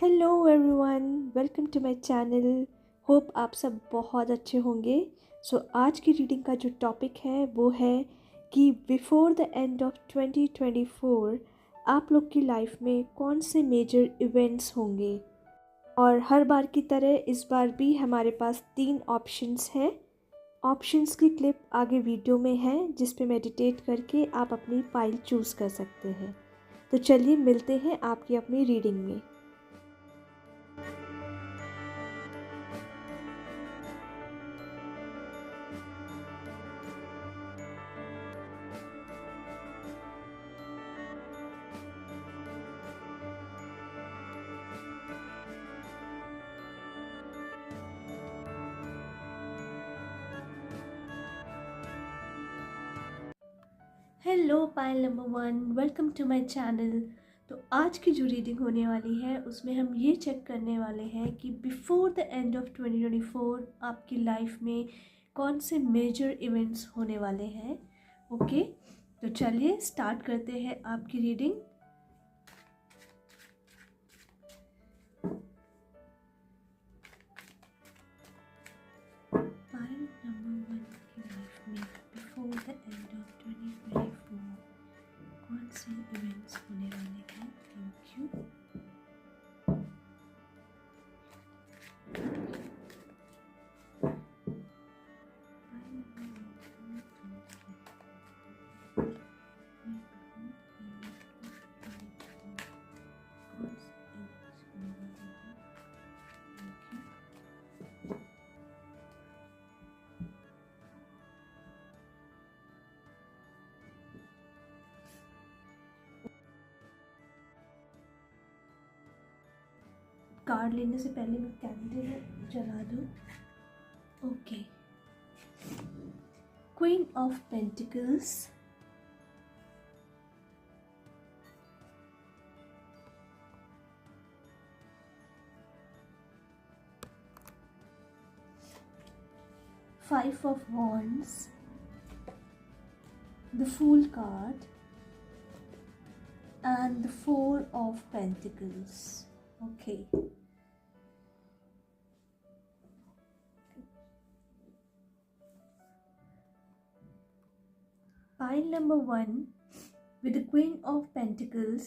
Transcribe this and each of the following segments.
Hello everyone, welcome to my channel. Hope आप सब बहुत अच्छे होंगे। आज की रीडिंग का जो टॉपिक है वो है कि बिफोर द एंड ऑफ 2024 आप लोग की लाइफ में कौन से मेजर इवेंट्स होंगे। और हर बार की तरह इस बार भी हमारे पास 3 ऑप्शंस हैं। ऑप्शंस की क्लिप आगे वीडियो में है, जिस पे मेडिटेट करके आप अपनी फाइल चूज़ कर सकते हैं। तो चलिए मिलते हैं आपकी अपनी रीडिंग में। Hello pile number 1, welcome to my channel. तो आज की जो रीडिंग होने वाली है उसमें हम ये चेक करने वाले हैं कि बिफोर द एंड ऑफ 2024 आपकी लाइफ में कौन से मेजर इवेंट्स होने वाले हैं। ओके, तो चलिए स्टार्ट करते हैं आपकी रीडिंग। पाइल नंबर 1 की लाइफ में बिफोर द एंड ऑफ 2024 कौन से इवेंट्स होने वाले हैं। Thank you. कार्ड लेने से पहले मैं कैंडल जला दूँ। Okay, queen of pentacles, five of wands, the Fool card, and the Four of Pentacles. Okay. Pile number 1 with the Queen of Pentacles.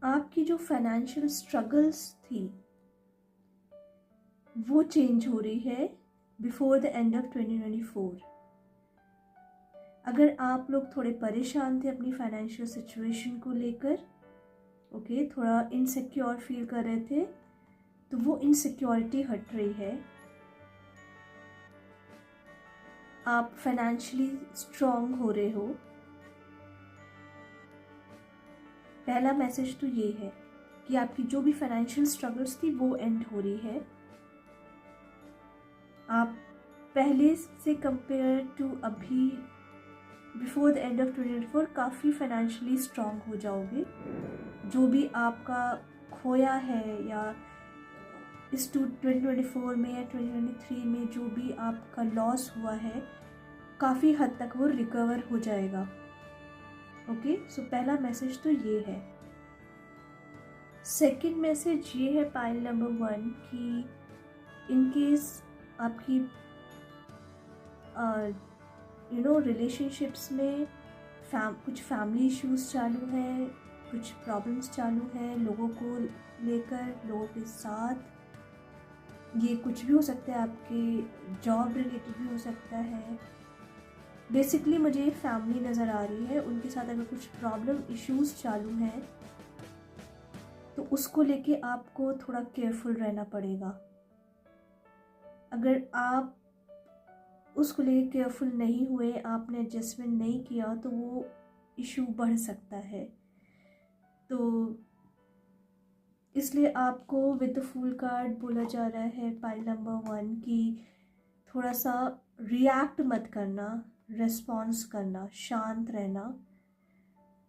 आपकी जो फाइनेंशियल स्ट्रगल्स थी वो चेंज हो रही है बिफोर द एंड ऑफ 2024। अगर आप लोग थोड़े परेशान थे अपनी फाइनेंशियल सिचुएशन को लेकर, ओके, थोड़ा इनसिक्योर फील कर रहे थे, तो वो इनसिक्योरिटी हट रही है। आप फाइनेंशियली स्ट्रांग हो रहे हो। पहला मैसेज तो ये है कि आपकी जो भी फाइनेंशियल स्ट्रगल्स थी वो एंड हो रही है। आप पहले से कंपेयर टू अभी बिफोर द एंड ऑफ 2024 काफ़ी फाइनेंशियली स्ट्रांग हो जाओगे। जो भी आपका खोया है या इस 2024 में या 2023 में जो भी आपका लॉस हुआ है, काफ़ी हद तक वो रिकवर हो जाएगा। ओके, सो पहला मैसेज तो ये है। सेकंड मैसेज ये है पाइल नंबर 1 कि इन केस आपकी रिलेशनशिप्स में कुछ फैमिली इश्यूज चालू हैं, कुछ प्रॉब्लम्स चालू हैं लोगों को लेकर, लोगों के साथ। ये कुछ भी हो सकता है, आपके जॉब रिलेटेड भी हो सकता है। बेसिकली मुझे फैमिली नज़र आ रही है, उनके साथ अगर कुछ प्रॉब्लम इश्यूज चालू हैं तो उसको लेके आपको थोड़ा केयरफुल रहना पड़ेगा। अगर आप उसको लेके केयरफुल नहीं हुए, आपने एडजस्टमेंट नहीं किया, तो वो इशू बढ़ सकता है। तो इसलिए आपको विद द फूल कार्ड बोला जा रहा है पाइल नंबर 1 कि थोड़ा सा रिएक्ट मत करना, रिस्पॉन्स करना, शांत रहना।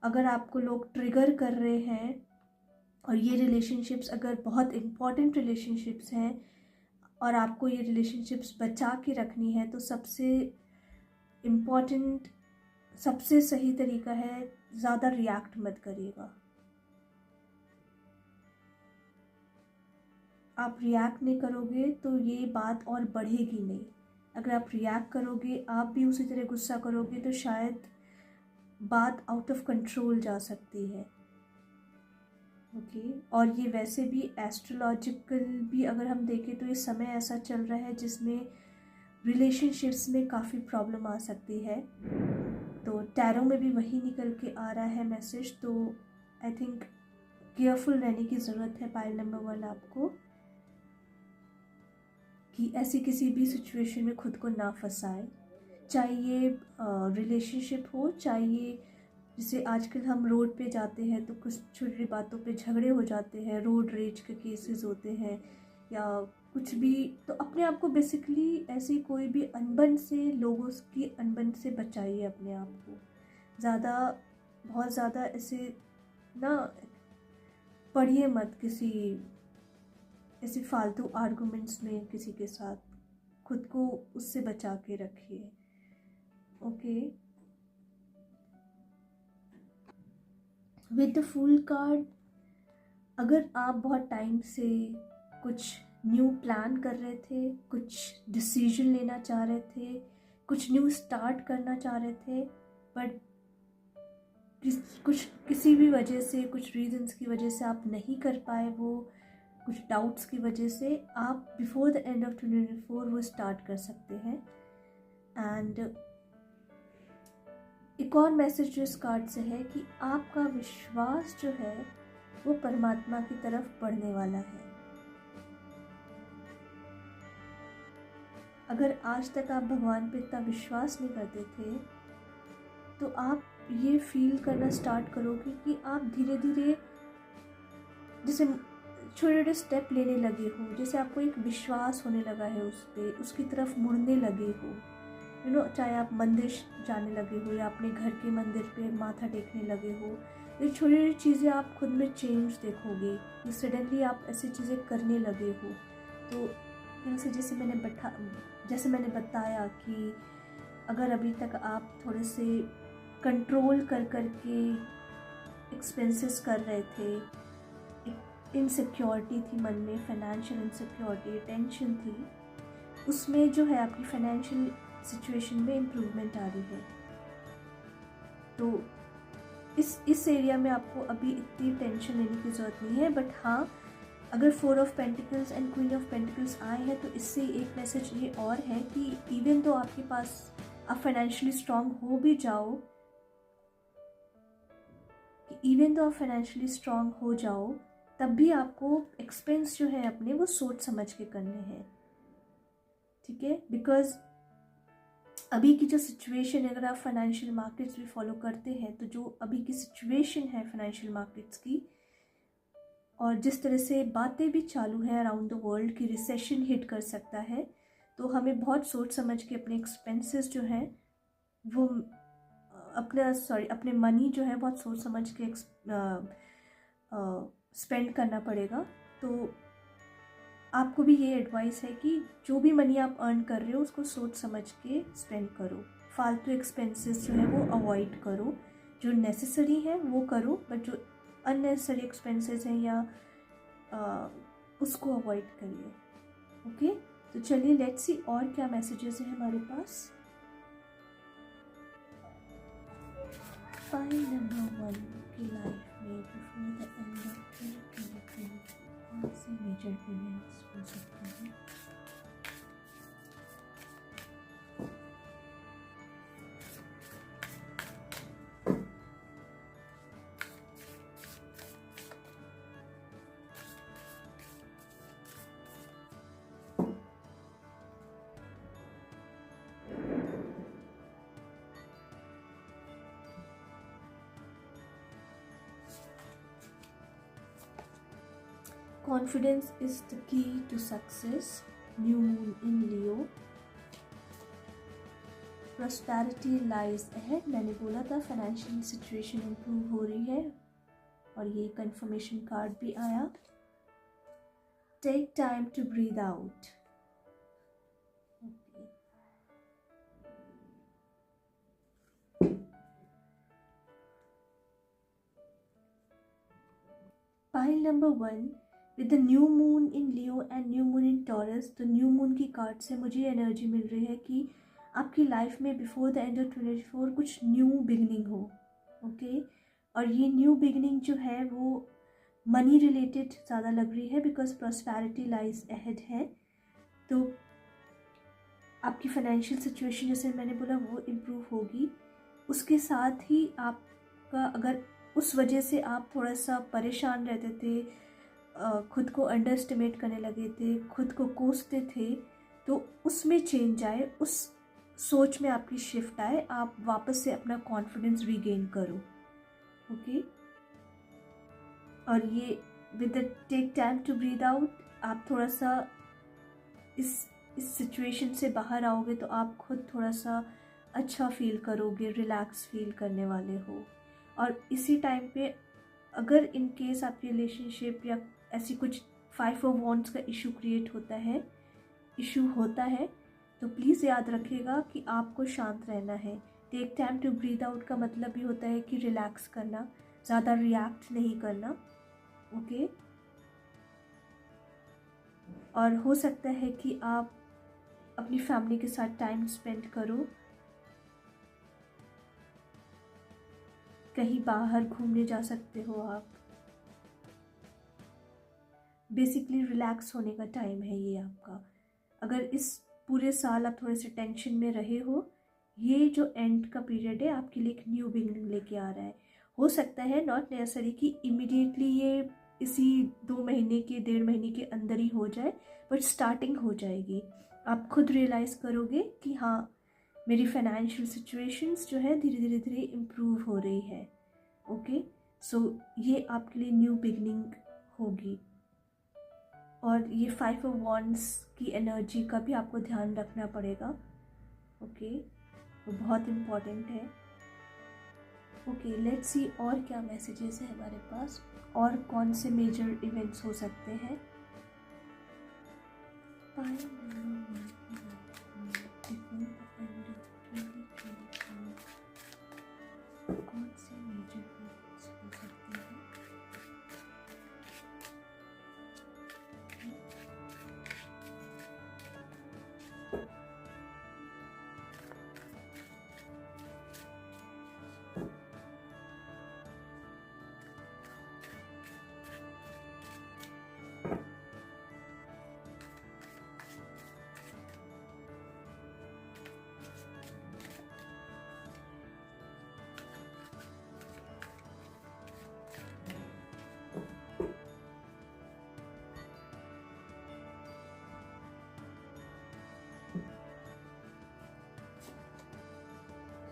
अगर आपको लोग ट्रिगर कर रहे हैं और ये रिलेशनशिप्स अगर बहुत इम्पॉर्टेंट रिलेशनशिप्स हैं और आपको ये रिलेशनशिप्स बचा के रखनी है, तो सबसे इम्पॉर्टेंट सबसे सही तरीका है ज़्यादा रिएक्ट मत करिएगा। आप रिएक्ट नहीं करोगे तो ये बात और बढ़ेगी नहीं। अगर आप रिएक्ट करोगे, आप भी उसी तरह गुस्सा करोगे, तो शायद बात आउट ऑफ कंट्रोल जा सकती है। ओके और ये वैसे भी एस्ट्रोलॉजिकल भी अगर हम देखें तो ये समय ऐसा चल रहा है जिसमें रिलेशनशिप्स में काफ़ी प्रॉब्लम आ सकती है। तो टैरो में भी वही निकल के आ रहा है मैसेज। तो आई थिंक केयरफुल रहने की ज़रूरत है पाइल नंबर 1 आपको, कि ऐसी किसी भी सिचुएशन में खुद को ना फंसाए, चाहे ये रिलेशनशिप हो, चाहे ये जैसे आजकल हम रोड पे जाते हैं तो कुछ छोटी बातों पे झगड़े हो जाते हैं, रोड रेज के केसेस होते हैं या कुछ भी। तो अपने आप को बेसिकली ऐसी कोई भी अनबन से, लोगों की अनबन से बचाइए अपने आप को। बहुत ज़्यादा ऐसे ना पढ़िए मत किसी ऐसे फालतू आर्गुमेंट्स में किसी के साथ, खुद को उससे बचा के रखिए। Okay with the fool card, अगर आप बहुत टाइम से कुछ न्यू प्लान कर रहे थे, कुछ डिसीजन लेना चाह रहे थे, कुछ न्यू स्टार्ट करना चाह रहे थे, बट किसी भी वजह से, कुछ रीजंस की वजह से आप नहीं कर पाए, वो कुछ डाउट्स की वजह से, आप बिफोर द एंड ऑफ 2024 वो स्टार्ट कर सकते हैं। एंड एक और मैसेज जो इस कार्ड से है कि आपका विश्वास जो है वो परमात्मा की तरफ बढ़ने वाला है। अगर आज तक आप भगवान पे इतना विश्वास नहीं करते थे तो आप ये फील करना स्टार्ट करोगे कि आप धीरे धीरे जैसे छोटे छोटे स्टेप लेने लगे हो, जैसे आपको एक विश्वास होने लगा है उस पर, उसकी तरफ मुड़ने लगे हो। चाहे आप मंदिर जाने लगे हो या अपने घर के मंदिर पे माथा टेकने लगे हो, ये छोटी छोटी चीज़ें आप खुद में चेंज देखोगे कि सडनली आप ऐसी चीज़ें करने लगे हो। तो जैसे मैंने बताया कि अगर अभी तक आप थोड़े से कंट्रोल कर के एक्सपेंसेस कर रहे थे, इनसिक्योरिटी थी मन में, फाइनेंशियल इनसिक्योरिटी, टेंशन थी, उसमें जो है आपकी फाइनेंशियल सिचुएशन में इम्प्रूवमेंट आ रही है। तो इस एरिया में आपको अभी इतनी टेंशन लेने की ज़रूरत नहीं है। बट हाँ, अगर 4 of pentacles and queen of pentacles आए हैं तो इससे एक मैसेज ये और है कि इवन तो आपके पास आप फाइनेंशियली स्ट्रांग हो भी जाओ, तब भी आपको एक्सपेंस जो है अपने वो सोच समझ के करने हैं। ठीक है, बिकॉज अभी की जो सिचुएशन है, अगर आप फाइनेंशियल मार्केट्स भी फॉलो करते हैं तो जो अभी की सिचुएशन है फाइनेंशियल मार्केट्स की, और जिस तरह से बातें भी चालू हैं अराउंड द वर्ल्ड की रिसेशन हिट कर सकता है, तो हमें बहुत सोच समझ के अपने एक्सपेंसेस जो हैं वो अपने मनी जो है बहुत सोच समझ के स्पेंड करना पड़ेगा। तो आपको भी ये एडवाइस है कि जो भी मनी आप अर्न कर रहे हो उसको सोच समझ के स्पेंड करो। फालतू एक्सपेंसेस जो है वो अवॉइड करो, जो नेसेसरी है वो करो, बट जो अननेसेसरी एक्सपेंसेस हैं या उसको अवॉइड करिए। ओके, तो चलिए लेट्स सी और क्या मैसेजेस हैं हमारे पास। फाइल नंबर 1 की लाइफ में बिफोर द एंड ऑफ 2024 कौन से मेजर इवेंट्स हो सकते हैं। Confidence is the key to success. New moon in Leo. Prosperity lies ahead. मैंने बोला था फाइनेंशियल सिचुएशन इम्प्रूव हो रही है, और ये कंफर्मेशन कार्ड भी आया। Take time to breathe out. Pile number 1, with the new moon in Leo and new moon in taurus. तो न्यू मून की कार्ड से मुझे एनर्जी मिल रही है कि आपकी लाइफ में बिफोर द एंड ऑफ 2024 कुछ न्यू बिगनिंग हो। ओके, और ये न्यू बिगनिंग जो है वो मनी रिलेटेड ज़्यादा लग रही है, बिकॉज प्रॉस्पेरिटी लाइज अहेड है। तो आपकी फाइनेंशियल सिचुएशन, जैसे मैंने बोला, वो इम्प्रूव होगी। उसके साथ ही आपका, अगर उस वजह से आप थोड़ा सा परेशान रहते थे, खुद को अंडर एस्टिमेट करने लगे थे, खुद को कोसते थे, तो उसमें चेंज आए, उस सोच में आपकी शिफ्ट आए, आप वापस से अपना कॉन्फिडेंस रीगेन करो। ओके, और ये with the take time to breathe out, आप थोड़ा सा इस सिचुएशन से बाहर आओगे तो आप खुद थोड़ा सा अच्छा फील करोगे, रिलैक्स फील करने वाले हो। और इसी टाइम पे अगर इन केस आपकी रिलेशनशिप या ऐसी कुछ 5 ऑफ वॉन्ड्स का इशू होता है तो प्लीज़ याद रखिएगा कि आपको शांत रहना है। Take time to breathe out का मतलब भी होता है कि रिलैक्स करना, ज़्यादा रिएक्ट नहीं करना। ओके, और हो सकता है कि आप अपनी फैमिली के साथ टाइम स्पेंड करो, कहीं बाहर घूमने जा सकते हो आप। बेसिकली रिलैक्स होने का टाइम है ये आपका। अगर इस पूरे साल आप थोड़े से टेंशन में रहे हो, ये जो एंड का पीरियड है आपके लिए एक न्यू बिगिनिंग लेके आ रहा है। हो सकता है नॉट नेसेसरी कि इमीडिएटली ये इसी 2 महीने के 1.5 महीने के अंदर ही हो जाए, बट स्टार्टिंग हो जाएगी। आप खुद रियलाइज़ करोगे कि हाँ, मेरी फाइनेंशियल सिचुएशंस जो है धीरे धीरे धीरे इम्प्रूव हो रही है। ओके, सो ये आपके लिए न्यू बिगिनिंग होगी। और ये 5 ऑफ वॉन्ड्स की एनर्जी का भी आपको ध्यान रखना पड़ेगा। ओके, वो बहुत इम्पॉर्टेंट है। ओके, लेट्स सी और क्या मैसेजेस है हमारे पास, और कौन से मेजर इवेंट्स हो सकते हैं। कौन से मेजर इवेंट्स हो सकते हैं?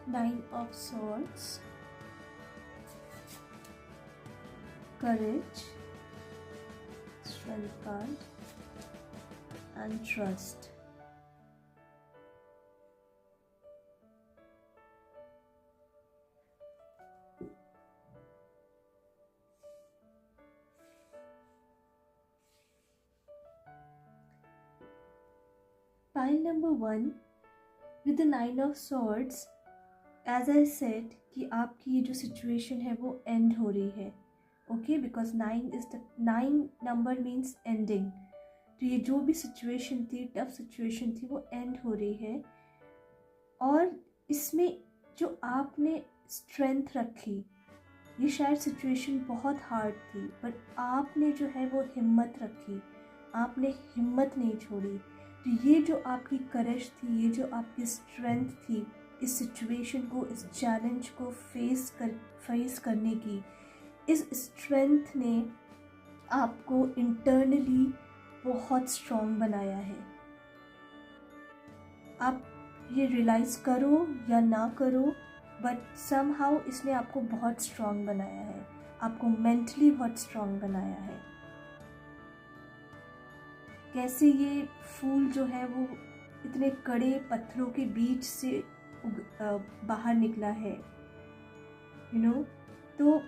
Nine of Swords, Courage, Strength card, and Trust. Pile number 1 with the 9 of Swords. As I said कि आपकी ये जो सिचुएशन है वो एंड हो रही है। Okay, because 9 number means ending. तो ये जो भी सिचुएशन थी, टफ सिचुएशन थी, वो एंड हो रही है। और इसमें जो आपने स्ट्रेंथ रखी, ये शायद सिचुएशन बहुत हार्ड थी, बट आपने जो है वो हिम्मत रखी, आपने हिम्मत नहीं छोड़ी। तो ये जो आपकी करेज थी, ये जो आपकी स्ट्रेंथ थी, इस सिचुएशन को, इस चैलेंज को फेस करने की, इस स्ट्रेंथ ने आपको इंटरनली बहुत स्ट्रॉन्ग बनाया है। आप ये रियलाइज़ करो या ना करो, बट समहाउ इसने आपको बहुत स्ट्रॉन्ग बनाया है, आपको मेंटली बहुत स्ट्रॉन्ग बनाया है। कैसे ये फूल जो है वो इतने कड़े पत्थरों के बीच से बाहर निकला है, यू नो। तो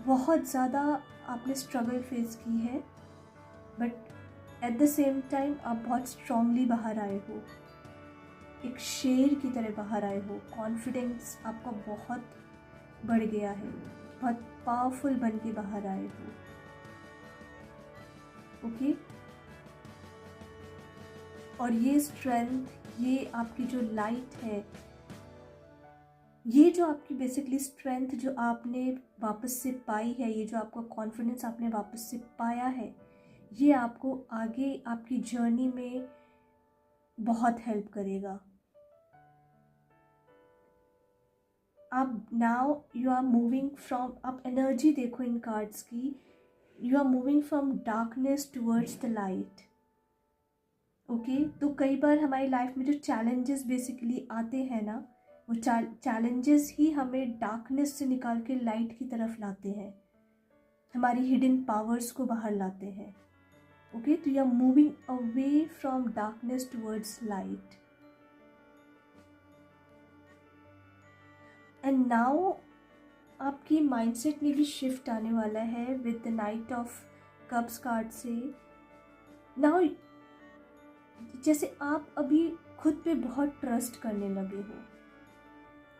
बहुत ज़्यादा आपने स्ट्रगल फेस की है, but at the same time आप बहुत स्ट्रांगली बाहर आए हो, एक शेर की तरह बाहर आए हो। कॉन्फिडेंस आपका बहुत बढ़ गया है, बहुत पावरफुल बन के बाहर आए हो। ओके। और ये स्ट्रेंथ, ये आपकी जो लाइट है, ये जो आपकी बेसिकली स्ट्रेंथ जो आपने वापस से पाई है, ये जो आपका कॉन्फिडेंस आपने वापस से पाया है, ये आपको आगे आपकी जर्नी में बहुत हेल्प करेगा। आप now you are moving from, आप एनर्जी देखो इन कार्ड्स की, you are moving from darkness towards the light. Okay, तो कई बार हमारी लाइफ में जो चैलेंजेस बेसिकली आते हैं ना, वो चैलेंजेस ही हमें डार्कनेस से निकाल के लाइट की तरफ लाते हैं, हमारी हिडन पावर्स को बाहर लाते हैं। ओके, तो you are moving away from darkness towards light. And now आपकी माइंडसेट में भी शिफ्ट आने वाला है with the knight of cups card से। नाउ जैसे आप अभी खुद पे बहुत ट्रस्ट करने लगे हो,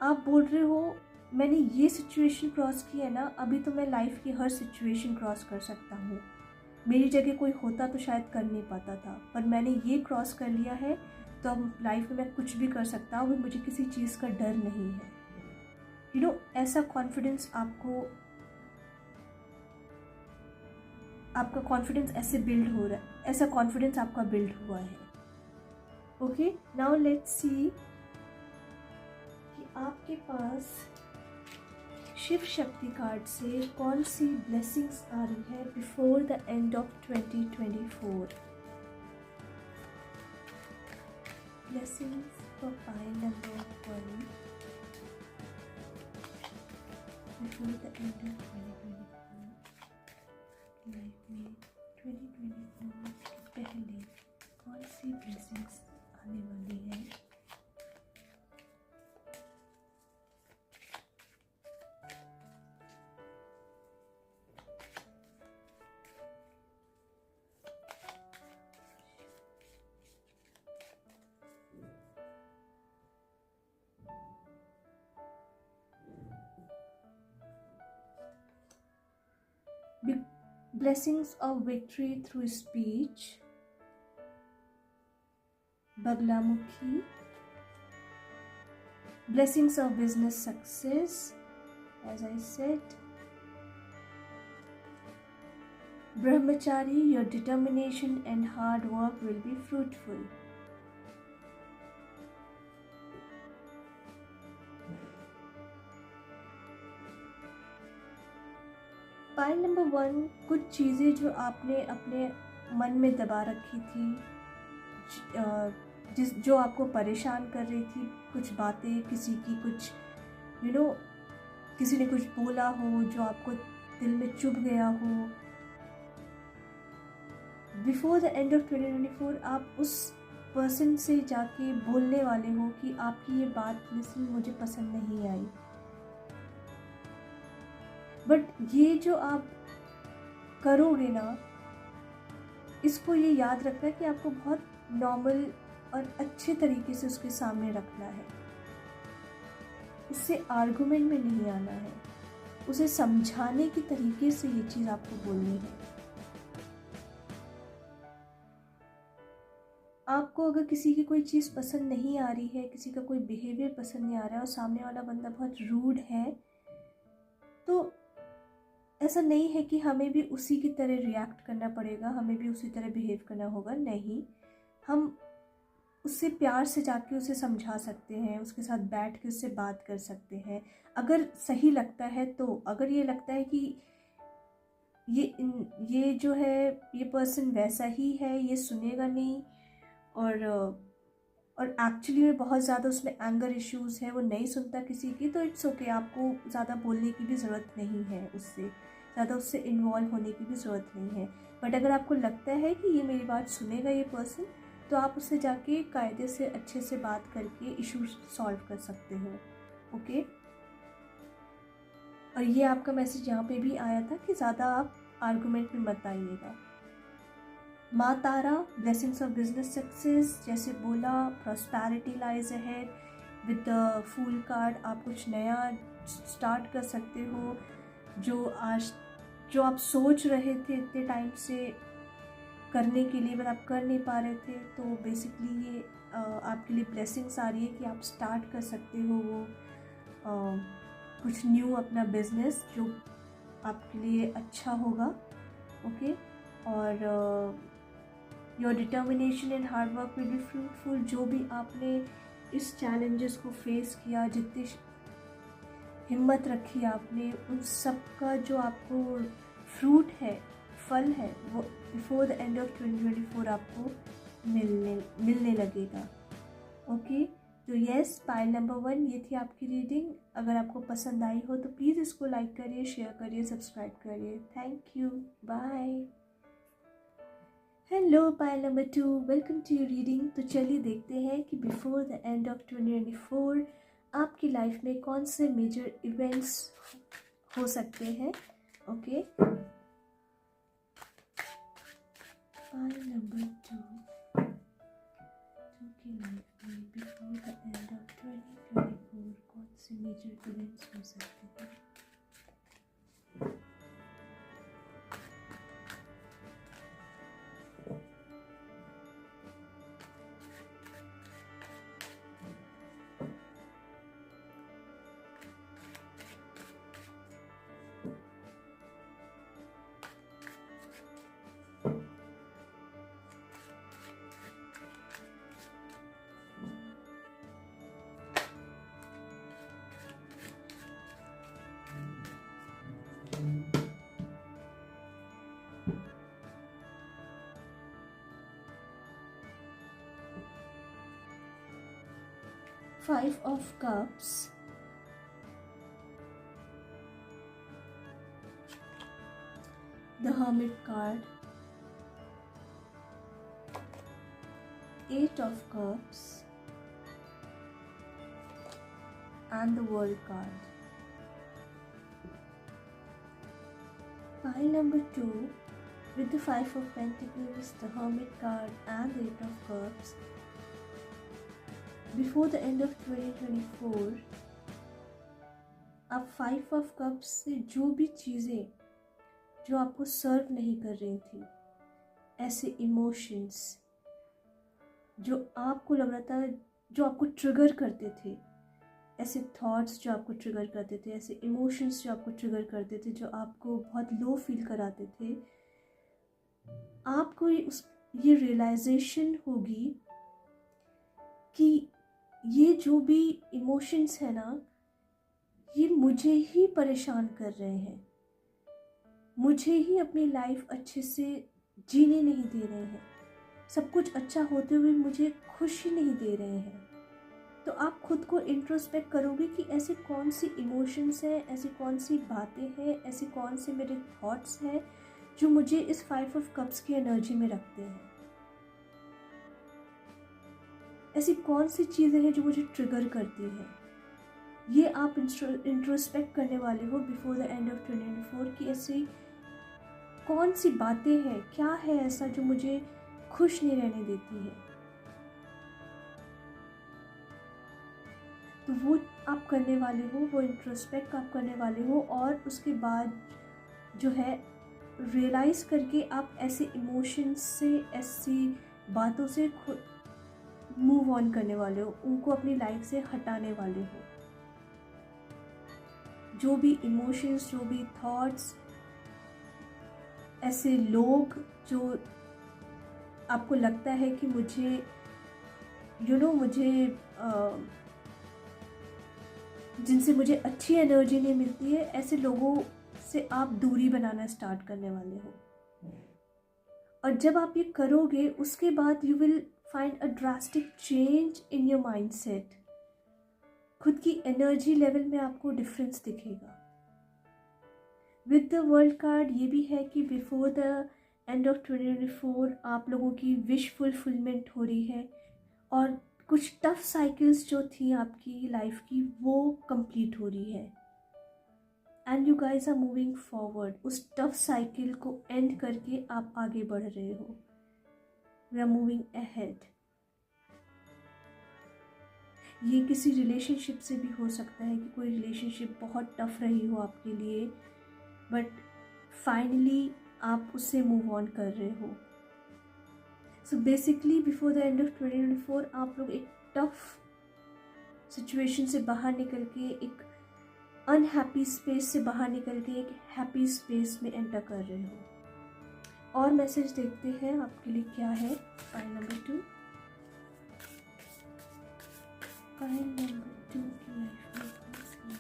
आप बोल रहे हो मैंने ये सिचुएशन क्रॉस की है ना, अभी तो मैं लाइफ की हर सिचुएशन क्रॉस कर सकता हूँ, मेरी जगह कोई होता तो शायद कर नहीं पाता था, पर मैंने ये क्रॉस कर लिया है, तो अब लाइफ में मैं कुछ भी कर सकता हूँ, मुझे किसी चीज़ का डर नहीं है। यू नो, ऐसा कॉन्फिडेंस आपका कॉन्फिडेंस ऐसे बिल्ड हो रहा है, ऐसा कॉन्फिडेंस आपका बिल्ड हुआ है। ओके, नाउ लेट्स सी कि आपके पास शिव शक्ति कार्ड से कौन सी ब्लेसिंग्स आ रही है before the end of 2024। Blessings for pile number 1 before the end of 2024। Life में 2024 के पहले कौन सी ब्लेसिंग्स आने वाली है? Blessings of victory through speech, Baglamukhi. Blessings of business success, as I said. Brahmachari, your determination and hard work will be fruitful. Pile number 1, कुछ चीज़ें जो आपने अपने मन में दबा रखी थी, जो आपको परेशान कर रही थी, कुछ बातें, किसी की कुछ किसी ने कुछ बोला हो जो आपको दिल में चुभ गया हो, बिफोर द एंड ऑफ 2024 आप उस पर्सन से जाके बोलने वाले हो कि आपकी ये बात मुझे पसंद नहीं आई। बट ये जो आप करोगे ना, इसको ये याद रखना कि आपको बहुत नॉर्मल और अच्छे तरीके से उसके सामने रखना है, उससे आर्गुमेंट में नहीं आना है, उसे समझाने के तरीके से ये चीज़ आपको बोलनी है। आपको अगर किसी की कोई चीज़ पसंद नहीं आ रही है, किसी का कोई बिहेवियर पसंद नहीं आ रहा है और सामने वाला बंदा बहुत रूड है, तो ऐसा नहीं है कि हमें भी उसी की तरह रिएक्ट करना पड़ेगा, हमें भी उसी तरह बिहेव करना होगा। नहीं, हम उससे प्यार से जाके उसे समझा सकते हैं, उसके साथ बैठ के उससे बात कर सकते हैं अगर सही लगता है तो। अगर ये लगता है कि ये जो है ये पर्सन वैसा ही है, ये सुनेगा नहीं और एक्चुअली में बहुत ज़्यादा उसमें एंगर इश्यूज़ है, वो नहीं सुनता किसी की, तो इट्स ओके, आपको ज़्यादा बोलने की भी ज़रूरत नहीं है, उससे ज़्यादा उससे इन्वॉल्व होने की भी ज़रूरत नहीं है। बट अगर आपको लगता है कि ये मेरी बात सुनेगा ये पर्सन, तो आप उससे जाके कायदे से अच्छे से बात करके इश्यूज सॉल्व कर सकते हो। ओके, और ये आपका मैसेज यहाँ पे भी आया था कि ज़्यादा आप आर्गुमेंट में मत आइएगा। Maa Tara, blessings of business success, जैसे बोला, prosperity lies ahead with the fool card. आप कुछ नया स्टार्ट कर सकते हो, जो आप सोच रहे थे इतने टाइम से करने के लिए बट आप कर नहीं पा रहे थे, तो बेसिकली ये आपके लिए ब्लेसिंग्स आ रही है कि आप स्टार्ट कर सकते हो वो कुछ न्यू अपना बिजनेस जो आपके लिए अच्छा होगा। ओके, और your determination and hard work will be fruitful. जो भी आपने इस चैलेंजेस को फेस किया, जितनी हिम्मत रखी आपने, उन सब का जो आपको फ्रूट है, फल है, वो बिफोर द एंड ऑफ 2024 आपको मिलने लगेगा। ओके, तो यस, पाइल नंबर 1 ये थी आपकी रीडिंग। अगर आपको पसंद आई हो तो प्लीज़ इसको लाइक करिए, शेयर करिए, सब्सक्राइब करिए। Thank you, bye. Hello pile number 2, welcome to your reading. तो चलिए देखते हैं कि बिफोर द एंड ऑफ 2024 आपकी लाइफ में कौन से मेजर इवेंट्स हो सकते हैं। ओके, पाइल नंबर 2 की लाइफ में बिफोर द एंड ऑफ 2024 कौन से मेजर इवेंट्स हो सकते हैं। Five of Cups, the Hermit card, Eight of Cups, and the World card. Pile number 2 with the Five of Pentacles, the Hermit card, and the Eight of Cups. Before the end of 2024 आप 5 of cups से जो भी चीज़ें जो आपको सर्व नहीं कर रही थी, ऐसे इमोशंस जो आपको लग रहा था, जो आपको ट्रिगर करते थे, ऐसे थॉट्स जो आपको ट्रिगर करते थे, ऐसे इमोशंस जो आपको ट्रिगर करते थे, जो आपको बहुत लो फील कराते थे, आपको ये रियलाइजेशन होगी कि ये जो भी इमोशंस है ना, ये मुझे ही परेशान कर रहे हैं, मुझे ही अपनी लाइफ अच्छे से जीने नहीं दे रहे हैं, सब कुछ अच्छा होते हुए मुझे खुशी नहीं दे रहे हैं। तो आप खुद को इंट्रोस्पेक्ट करोगे कि ऐसे कौन सी इमोशंस हैं, ऐसी कौन सी बातें हैं, ऐसे कौन से मेरे थॉट्स हैं जो मुझे इस 5 ऑफ कप्स की एनर्जी में रखते हैं। ऐसी कौन सी चीज़ें हैं जो मुझे ट्रिगर करती हैं। ये आप इंट्रोस्पेक्ट करने वाले हो बिफोर द एंड ऑफ 2024 कि ऐसी कौन सी बातें हैं, क्या है ऐसा जो मुझे खुश नहीं रहने देती है। तो वो आप करने वाले हो, वो इंट्रोस्पेक्ट आप करने वाले हो, और उसके बाद जो है रियलाइज़ करके आप ऐसे इमोशंस से, ऐसी बातों से मूव ऑन करने वाले हो, उनको अपनी लाइफ से हटाने वाले हो। जो भी इमोशंस, जो भी थॉट्स, ऐसे लोग जो आपको लगता है कि मुझे मुझे जिनसे मुझे अच्छी एनर्जी नहीं मिलती है, ऐसे लोगों से आप दूरी बनाना स्टार्ट करने वाले हो। और जब आप ये करोगे, उसके बाद you will find a drastic change in your mindset. खुद की एनर्जी लेवल में आपको डिफरेंस दिखेगा। विद द वर्ल्ड कार्ड ये भी है कि बिफोर द एंड ऑफ 2024 आप लोगों की विश फुलफिलमेंट हो रही है, और कुछ टफ साइकिल्स जो थी आपकी लाइफ की, वो कंप्लीट हो रही है, and you guys are moving forward. उस टफ साइकिल को एंड करके आप आगे बढ़ रहे हो। We are moving ahead. ये किसी रिलेशनशिप से भी हो सकता है कि कोई रिलेशनशिप बहुत टफ रही हो आपके लिए, बट फाइनली आप उससे मूव ऑन कर रहे हो। So basically before the end of 2024 आप लोग एक टफ सिचुएशन से बाहर निकल के, एक अनहैप्पी स्पेस से बाहर निकल के एक हैप्पी स्पेस में एंटर कर रहे हो। और मैसेज देखते हैं आपके लिए क्या है। पाइल नंबर 2, पाइल नंबर 2 की लाइफ में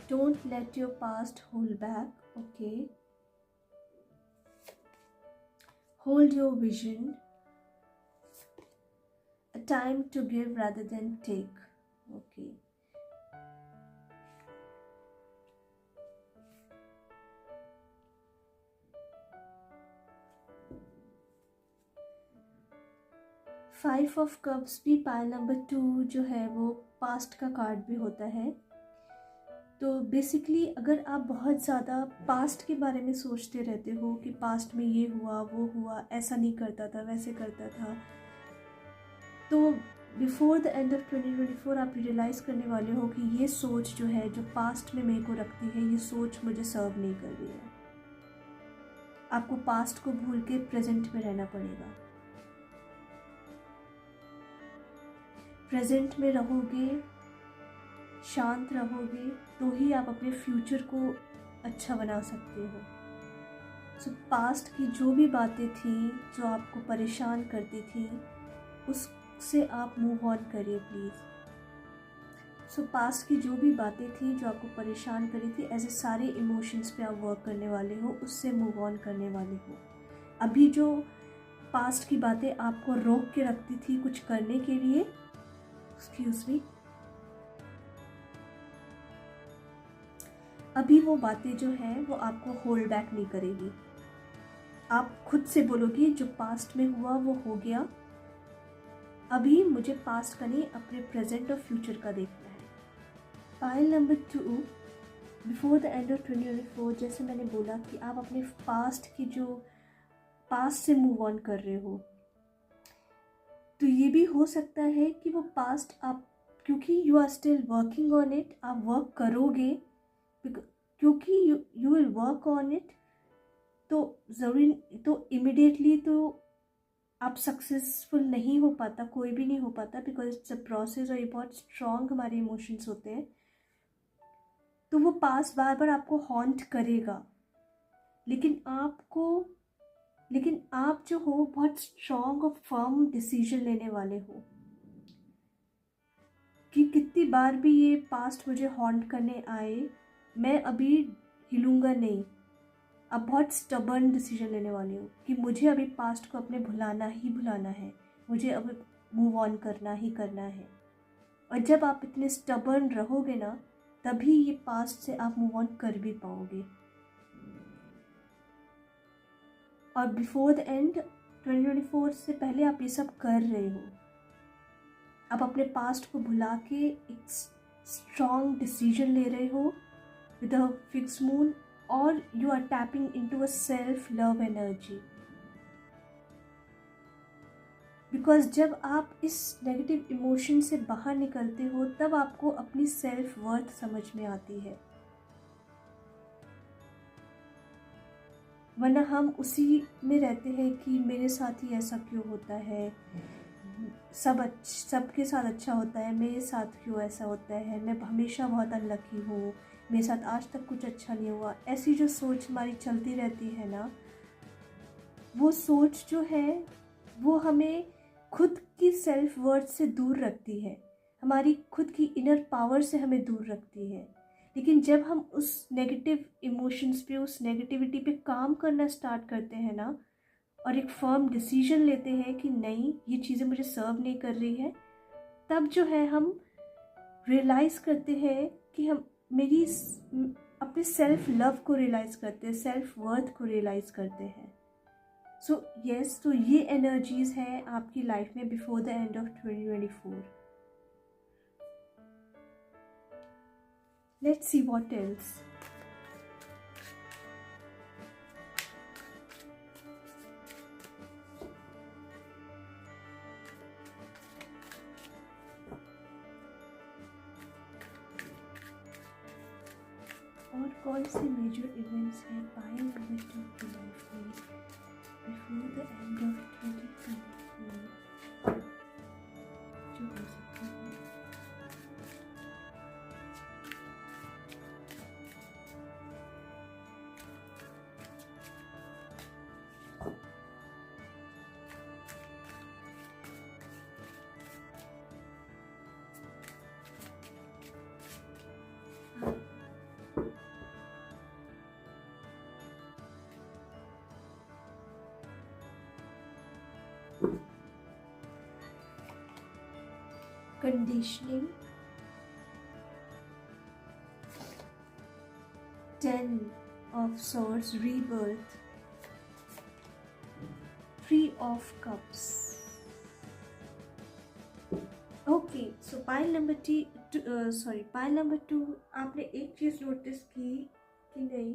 don't let your past hold back. Okay, hold your vision, a time to give rather than take. Okay, five of cups भी पाइल नंबर 2 जो है वो पास्ट का कार्ड भी होता है। तो बेसिकली अगर आप बहुत ज़्यादा पास्ट के बारे में सोचते रहते हो कि पास्ट में ये हुआ वो हुआ, ऐसा नहीं करता था वैसे करता था, तो बिफोर द एंड ऑफ 2024 आप रियलाइज़ करने वाले हो कि ये सोच जो है, जो पास्ट में मेरे को रखती है, ये सोच मुझे सर्व नहीं कर रही है। आपको पास्ट को भूल के प्रेजेंट में रहना पड़ेगा। प्रेजेंट में रहोगे, शांत रहोगे, तो ही आप अपने फ्यूचर को अच्छा बना सकते हो। सो पास्ट की जो भी बातें थी जो आपको परेशान करती थी, उससे आप मूव ऑन करिए प्लीज़। सो पास्ट की जो भी बातें थी जो आपको परेशान करी थी, ऐसे सारे इमोशंस पे आप वर्क करने वाले हो, उससे मूव ऑन करने वाले हो। अभी जो पास्ट की बातें आपको रोक के रखती थी कुछ करने के लिए, एक्सक्यूज मी, अभी वो बातें जो हैं वो आपको होल्ड बैक नहीं करेगी। आप खुद से बोलोगे जो पास्ट में हुआ वो हो गया, अभी मुझे पास्ट का नहीं अपने प्रेजेंट और फ्यूचर का देखना है। Pile number 2, before the end of 2024, जैसे मैंने बोला कि आप अपने पास्ट की जो पास्ट से मूव ऑन कर रहे हो, तो ये भी हो सकता है कि वो पास्ट आप, क्योंकि you are still working on it, आप वर्क करोगे, क्योंकि you will work on it, तो ज़रूरी, तो इमिडिएटली तो आप सक्सेसफुल नहीं हो पाता, कोई भी नहीं हो पाता, बिकॉज इट्स अ प्रोसेस और ये बहुत स्ट्रॉन्ग हमारे इमोशंस होते हैं। तो वो पास बार बार आपको हॉन्ट करेगा, लेकिन आप जो हो बहुत स्ट्रॉन्ग और फर्म डिसीजन लेने वाले हो कि कितनी बार भी ये पास्ट मुझे हॉन्ट करने आए, मैं अभी हिलूंगा नहीं। आप बहुत स्टबर्न डिसीजन लेने वाले हो कि मुझे अभी पास्ट को अपने भुलाना ही भुलाना है, मुझे अब मूव ऑन करना ही करना है। और जब आप इतने स्टबर्न रहोगे ना, तभी ये पास्ट से आप मूव ऑन कर भी पाओगे। और बिफोर द एंड 2024 से पहले आप ये सब कर रहे हो। आप अपने पास्ट को भुला के एक स्ट्रॉन्ग डिसीजन ले रहे हो with a fixed moon, or you are tapping into a self love energy, because जब आप इस नेगेटिव इमोशन से बाहर निकलते हो तब आपको अपनी सेल्फ वर्थ समझ में आती है। वरना हम उसी में रहते हैं कि मेरे साथ ही ऐसा क्यों होता है, सबके साथ अच्छा होता है, मेरे साथ क्यों ऐसा होता है, मैं हमेशा बहुत अनलकी हूँ, मेरे साथ आज तक कुछ अच्छा नहीं हुआ। ऐसी जो सोच हमारी चलती रहती है ना, वो सोच जो है वो हमें खुद की सेल्फ वर्थ से दूर रखती है, हमारी खुद की इनर पावर से हमें दूर रखती है। लेकिन जब हम उस नेगेटिव इमोशंस पे, उस नेगेटिविटी पे काम करना स्टार्ट करते हैं ना, और एक फर्म डिसीजन लेते हैं कि नहीं, ये चीज़ें मुझे सर्व नहीं कर रही है, तब जो है हम रियलाइज़ करते हैं कि अपने सेल्फ लव को रियलाइज करते हैं, सेल्फ वर्थ को रियलाइज करते हैं। सो यस, तो ये एनर्जीज हैं आपकी लाइफ में before the end of 2024। Let's see what else. और कौन से मेजर इवेंट्स हैं पाइल नंबर 2 की लाइफ में बिफोर द एंड ऑफ 2024 जो हो सकता है। Conditioning, 10 of Swords, rebirth, 3 of Cups. Okay, so pile number pile number 2, आपने एक चीज नोटिस की कि नहीं,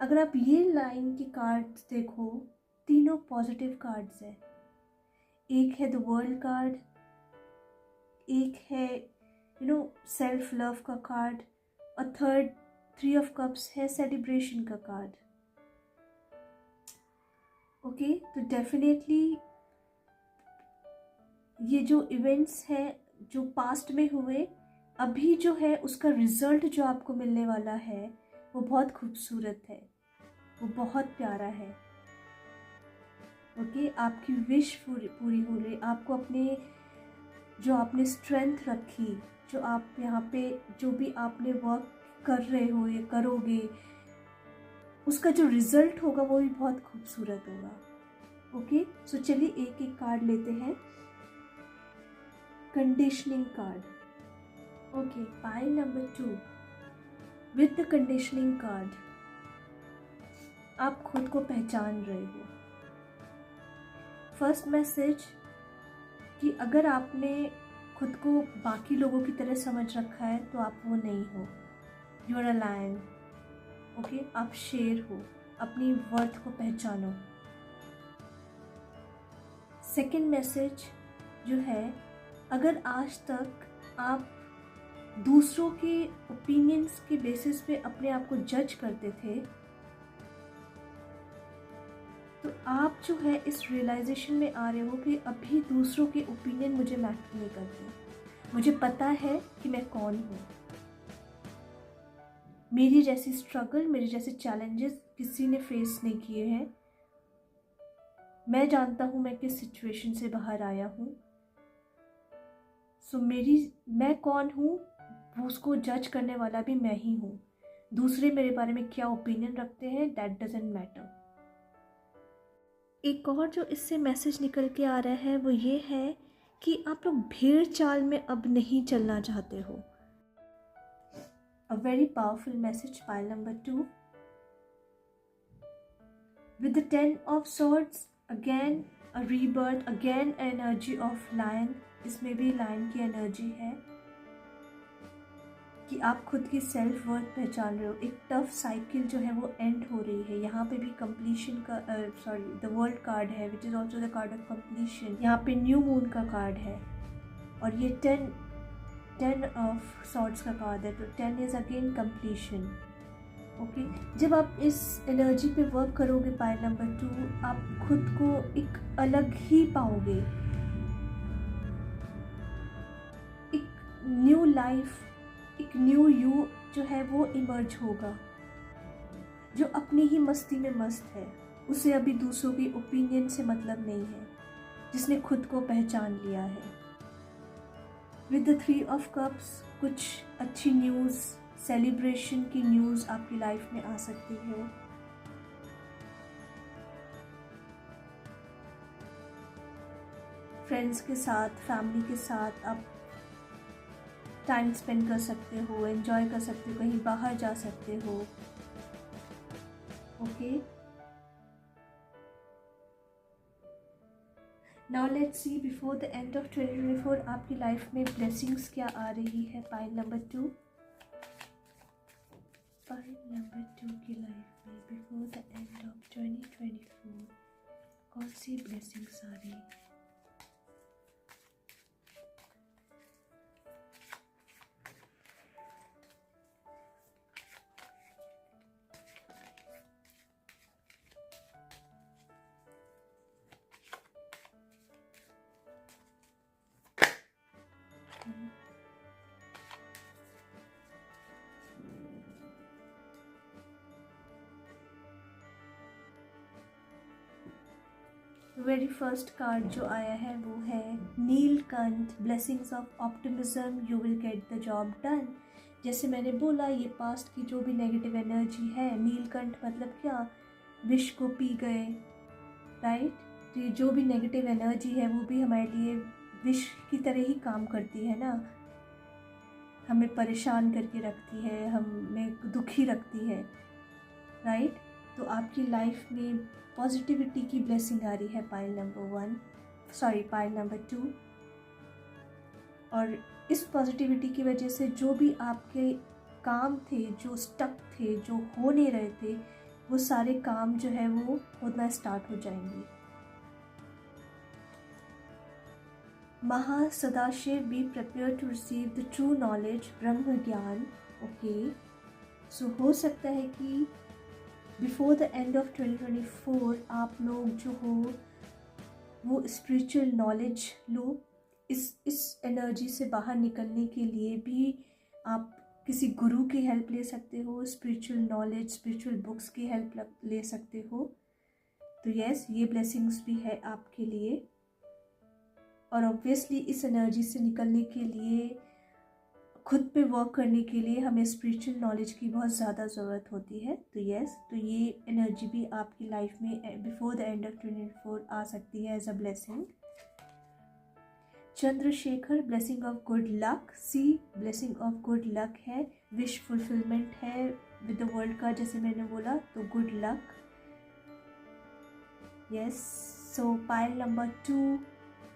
अगर आप ये लाइन की कार्ड्स देखो, तीनों पॉजिटिव कार्ड्स हैं। एक है द वर्ल्ड कार्ड, एक है सेल्फ लव का कार्ड, और थर्ड 3 ऑफ कप्स है सेलिब्रेशन का कार्ड। ओके, तो डेफिनेटली ये जो इवेंट्स हैं जो पास्ट में हुए, अभी जो है उसका रिजल्ट जो आपको मिलने वाला है वो बहुत खूबसूरत है, वो बहुत प्यारा है। ओके, आपकी विश पूरी हो रही, आपको अपने जो आपने स्ट्रेंथ रखी, जो आप यहाँ पे जो भी आपने वर्क कर रहे हो या करोगे, उसका जो रिजल्ट होगा वो भी बहुत खूबसूरत होगा। ओके, सो चलिए एक एक कार्ड लेते हैं। Conditioning card. Okay, pile number 2 with the conditioning card, आप खुद को पहचान रहे हो। फर्स्ट मैसेज कि अगर आपने खुद को बाकी लोगों की तरह समझ रखा है तो आप वो नहीं हो। You are a lion. Okay, आप शेर हो, अपनी वर्थ को पहचानो। सेकंड मैसेज जो है, अगर आज तक आप दूसरों के ओपिनियंस के बेसिस पे अपने आप को जज करते थे, तो आप जो है इस रियलाइजेशन में आ रहे हो कि अभी दूसरों के ओपिनियन मुझे मैटर नहीं करते। मुझे पता है कि मैं कौन हूँ। मेरी जैसी स्ट्रगल, मेरे जैसे चैलेंजेस किसी ने फेस नहीं किए हैं। मैं जानता हूँ मैं किस सिचुएशन से बाहर आया हूँ। सो मैं कौन हूँ, उसको जज करने वाला भी मैं ही हूँ। दूसरे मेरे बारे में क्या ओपिनियन रखते हैं, दैट डजंट मैटर। एक और जो इससे मैसेज निकल के आ रहा है वो ये है कि आप लोग भेड़ चाल में अब नहीं चलना चाहते हो। A very powerful message, pile number 2 with the 10 of swords, again a rebirth, again energy of lion. इसमें भी लायन की एनर्जी है कि आप खुद की सेल्फ वर्थ पहचान रहे हो। एक टफ साइकिल जो है वो एंड हो रही है। यहाँ पे भी कंप्लीशन का द वर्ल्ड कार्ड है which is also the card of completion. यहाँ पे न्यू मून का कार्ड है और ये 10 ऑफ सॉर्ड्स का कार्ड है, तो 10 इज़ अगेन कंप्लीशन। ओके, जब आप इस एनर्जी पे वर्क करोगे पाइल नंबर 2, आप खुद को एक अलग ही पाओगे। एक न्यू लाइफ, एक न्यू यू जो है वो इमर्ज होगा, जो अपनी ही मस्ती में मस्त है। उसे अभी दूसरों की ओपिनियन से मतलब नहीं है, जिसने खुद को पहचान लिया है। विद द 3 ऑफ कप्स, कुछ अच्छी न्यूज़, सेलिब्रेशन की न्यूज़ आपकी लाइफ में आ सकती है। फ्रेंड्स के साथ, फैमिली के साथ आप टाइम स्पेंड कर सकते हो, एंजॉय कर सकते हो, कहीं बाहर जा सकते हो। Okay, now let's see before the end of 2024 आपकी लाइफ में ब्लेसिंग्स क्या आ रही है। पाइल नंबर 2, पाइल नंबर 2 की लाइफ में बिफोर द एंड ऑफ 2024 कौन सी ब्लेसिंग्स आ रही है। वेरी फर्स्ट कार्ड जो आया है वो है Neelkanth, blessings of optimism, you will get the job done. जैसे मैंने बोला, ये पास्ट की जो भी नेगेटिव एनर्जी है, नीलकंठ मतलब क्या, विष को पी गए, राइट। तो ये जो भी नेगेटिव एनर्जी है वो भी हमारे लिए विष की तरह ही काम करती है ना, हमें परेशान करके रखती है, हमें दुखी रखती है, राइट। तो आपकी लाइफ में पॉजिटिविटी की ब्लेसिंग आ रही है पाइल नंबर 2। और इस पॉजिटिविटी की वजह से जो भी आपके काम थे, जो स्टक थे, जो हो नहीं रहे थे, वो सारे काम जो है वो होना स्टार्ट हो जाएंगे। Mahasadashiv be prepare to receive the true knowledge, ब्रह्म ज्ञान। ओके, सो हो सकता है कि बिफोर द एंड ऑफ 2024 आप लोग जो हो वो स्पिरिचुअल नॉलेज लो। इस एनर्जी से बाहर निकलने के लिए भी आप किसी गुरु की हेल्प ले सकते हो, स्पिरिचुअल नॉलेज, स्पिरिचुअल बुक्स की हेल्प ले सकते हो। तो यस, ये ब्लेसिंग्स भी है आपके लिए। और ऑब्वियसली इस एनर्जी से निकलने के लिए, खुद पे वर्क करने के लिए हमें स्पिरिचुअल नॉलेज की बहुत ज़्यादा ज़रूरत होती है। तो यस, तो ये एनर्जी भी आपकी लाइफ में बिफोर द एंड ऑफ 2024 आ सकती है as a blessing. Chandrashekhar, blessing of good luck. See, blessing of good luck है, विश फुलफिलमेंट है विद द वर्ल्ड का, जैसे मैंने बोला, तो good luck. Yes, so pile number 2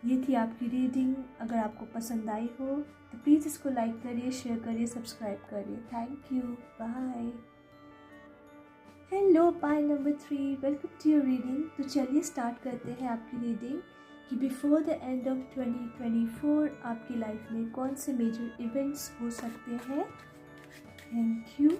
ये थी आपकी रीडिंग। अगर आपको पसंद आई हो तो प्लीज़ इसको लाइक करिए, शेयर करिए, सब्सक्राइब करिए। Thank you, bye. Hello pile number 3, welcome to your reading. तो चलिए स्टार्ट करते हैं आपकी रीडिंग कि बिफोर द एंड ऑफ 2024 आपकी लाइफ में कौन से मेजर इवेंट्स हो सकते हैं। Thank you.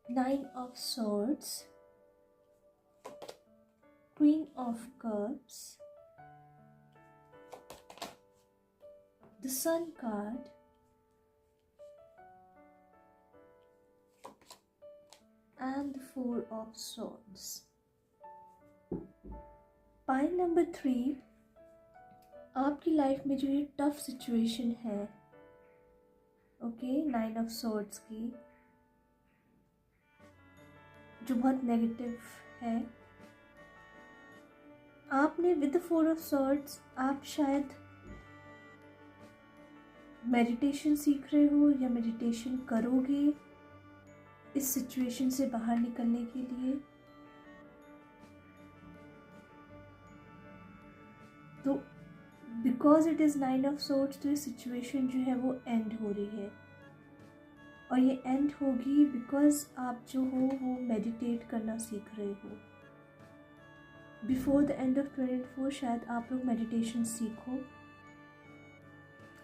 Nine of Swords, Queen of Cups, the Sun card, and the Four of Swords. Pile number 3, आपकी लाइफ में जो ये टफ सिचुएशन है, ओके, 9 of Swords की, जो बहुत नेगेटिव है, आपने विद द 4 of Swords आप शायद मेडिटेशन सीख रहे हो या मेडिटेशन करोगे इस सिचुएशन से बाहर निकलने के लिए। तो because it is 9 of Swords, तो ये सिचुएशन जो है वो एंड हो रही है। और ये एंड होगी बिकॉज आप जो हो वो मेडिटेट करना सीख रहे हो। बिफोर द एंड ऑफ 2024 शायद आप लोग मेडिटेशन सीखो।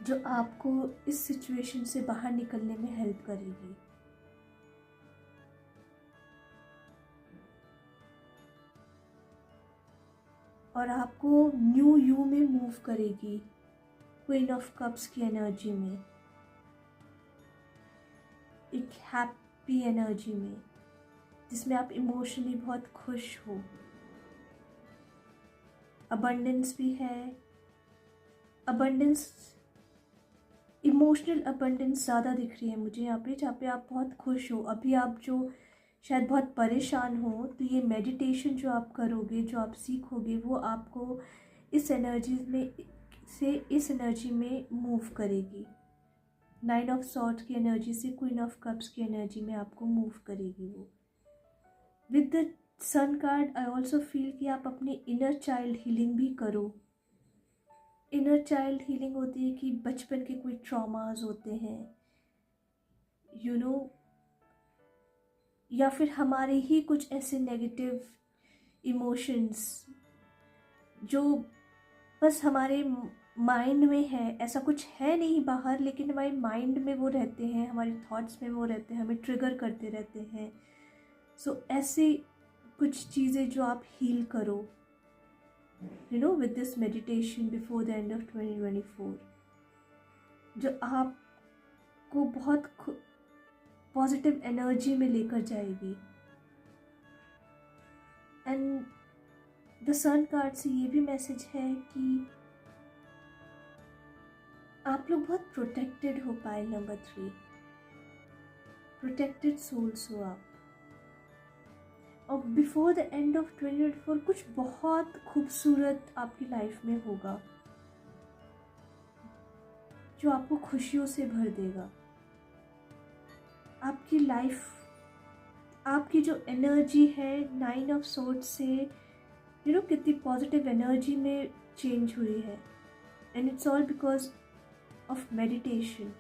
जो आपको इस सिचुएशन से बाहर निकलने में हेल्प करेगी। और आपको न्यू यू में मूव करेगी, क्वीन ऑफ कप्स की एनर्जी में, एक हैप्पी एनर्जी में, जिसमें आप इमोशनली बहुत खुश हो। अबंडेंस भी है, अबंडेंस, इमोशनल अबंडेंस ज़्यादा दिख रही है मुझे यहाँ पे, जहाँ पे आप बहुत खुश हो। अभी आप जो शायद बहुत परेशान हो, तो ये मेडिटेशन जो आप करोगे, जो आप सीखोगे, वो आपको इस एनर्जी में से इस एनर्जी में मूव करेगी। 9 ऑफ सॉर्ड्स की एनर्जी से क्वीन ऑफ कप्स की एनर्जी में आपको मूव करेगी वो। With the sun card I also feel कि आप अपनी इनर चाइल्ड हीलिंग भी करो। इनर चाइल्ड हीलिंग होती है कि बचपन के कोई ट्रॉमास होते हैं, यू नो, या फिर हमारे ही कुछ ऐसे नेगेटिव इमोशंस जो बस हमारे माइंड में है, ऐसा कुछ है नहीं बाहर, लेकिन हमारे माइंड में वो रहते हैं, हमारे थॉट्स में वो रहते हैं, हमें ट्रिगर करते रहते हैं। सो ऐसी कुछ चीज़ें जो आप हील करो, you know, with this meditation before the end of 2024, जो आपको बहुत पॉजिटिव एनर्जी में लेकर जाएगी। एंड द सन कार्ड से ये भी मैसेज है कि आप लोग बहुत प्रोटेक्टेड हो। पाइल नंबर 3, प्रोटेक्टेड सोल्स हो आप। और बिफोर द एंड ऑफ 2024 कुछ बहुत खूबसूरत आपकी लाइफ में होगा, जो आपको खुशियों से भर देगा। आपकी लाइफ, आपकी जो एनर्जी है 9 ऑफ सोर्ड्स से, यू नो, कितनी पॉजिटिव एनर्जी में चेंज हुई है। And it's all because of meditation.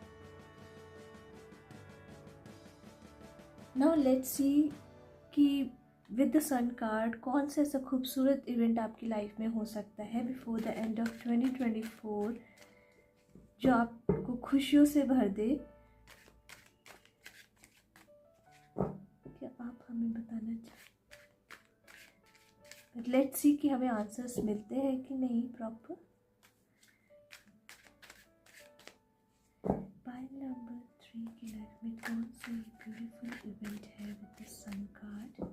Now let's see कि विद द सन कार्ड कौन सा ऐसा खूबसूरत इवेंट आपकी लाइफ में हो सकता है बिफोर द एंड ऑफ 2024, जो आपको खुशियों से भर दे। क्या आप हमें बताना चाहते? लेट्स सी कि हमें आंसर्स मिलते हैं कि नहीं प्रॉपर। पाइल नंबर 3 की लाइफ में कौन सा ब्यूटीफुल इवेंट है with the sun card?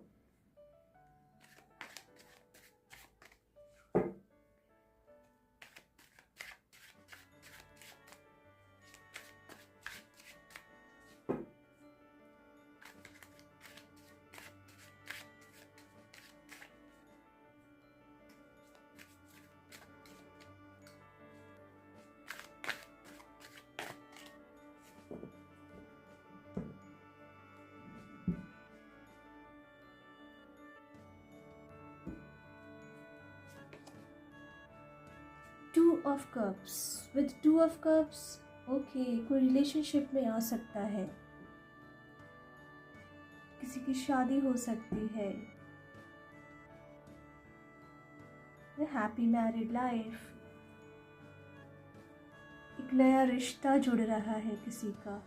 Two of cups, with 2 of cups, okay, कोई रिलेशनशिप में आ सकता है, किसी की शादी हो सकती है, हैप्पी मैरिड लाइफ, एक नया रिश्ता जुड़ रहा है किसी का।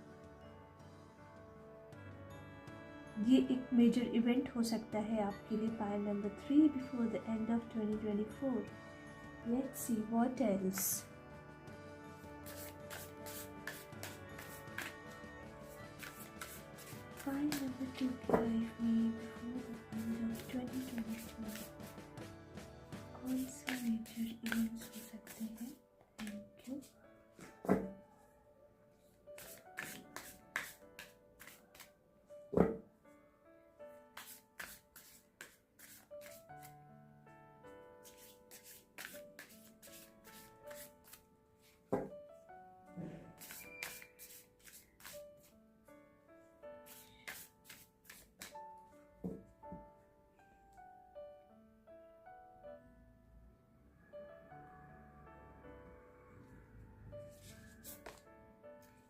ये एक मेजर इवेंट हो सकता है आपके लिए। Pile number 3 before the end of 2024। Let's see what else. Pile number 2 की लाइफ में before the end of 2024 कौन से मेजर इवेंट्स हो सकते हैं? Thank you.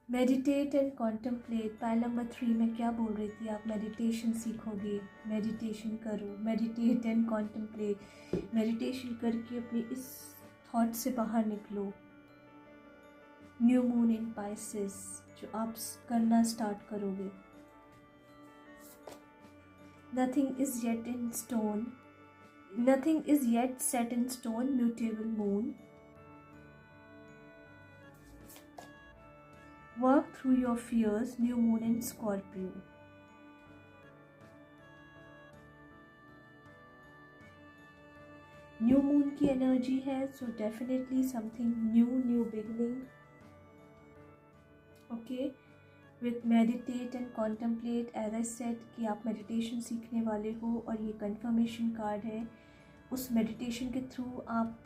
Meditate and contemplate. Pile number 3 में क्या बोल रही थी? आप मेडिटेशन सीखोगे, मेडिटेशन करो, मेडिटेट एंड कॉन्टम्पलेट। मेडिटेशन करके अपनी इस थॉट से बाहर निकलो, न्यू मून इन पाइसेस जो आप करना स्टार्ट करोगे। Nothing is yet in stone, nothing is yet set in stone, mutable moon. Work through your fears, new moon in Scorpio. New moon की एनर्जी है, so definitely something new beginning. Okay, with meditate and contemplate, as I said कि आप meditation सीखने वाले हो और ये confirmation card है। उस मेडिटेशन के थ्रू आप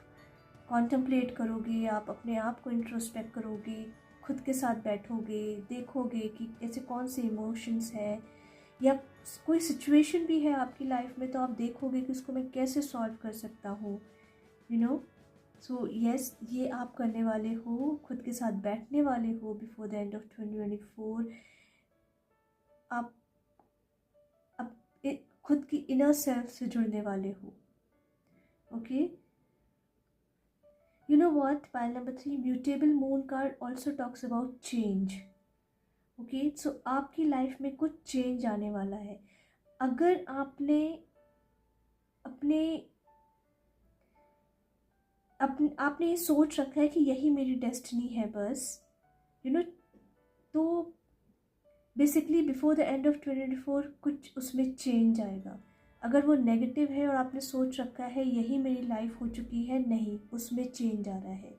कॉन्टम्पलेट करोगे, आप अपने आप को इंट्रोस्पेक्ट करोगे, खुद के साथ बैठोगे, देखोगे कि ऐसे कौन से इमोशंस है या कोई सिचुएशन भी है आपकी लाइफ में, तो आप देखोगे कि उसको मैं कैसे सॉल्व कर सकता हूँ, यू नो। सो यस, ये आप करने वाले हो, खुद के साथ बैठने वाले हो बिफोर द एंड ऑफ 2024। आप खुद की इनर सेल्फ से जुड़ने वाले हो। Okay, you know what, pile number 3, mutable moon card also talks about change. Okay, so आपकी लाइफ में कुछ चेंज आने वाला है। अगर आपने आपने ये सोच रखा है कि यही मेरी डेस्टिनी है बस, यू नो, तो basically before the end of 2024 कुछ उसमें चेंज आएगा। अगर वो नेगेटिव है और आपने सोच रखा है यही मेरी लाइफ हो चुकी है, नहीं, उसमें चेंज आ रहा है।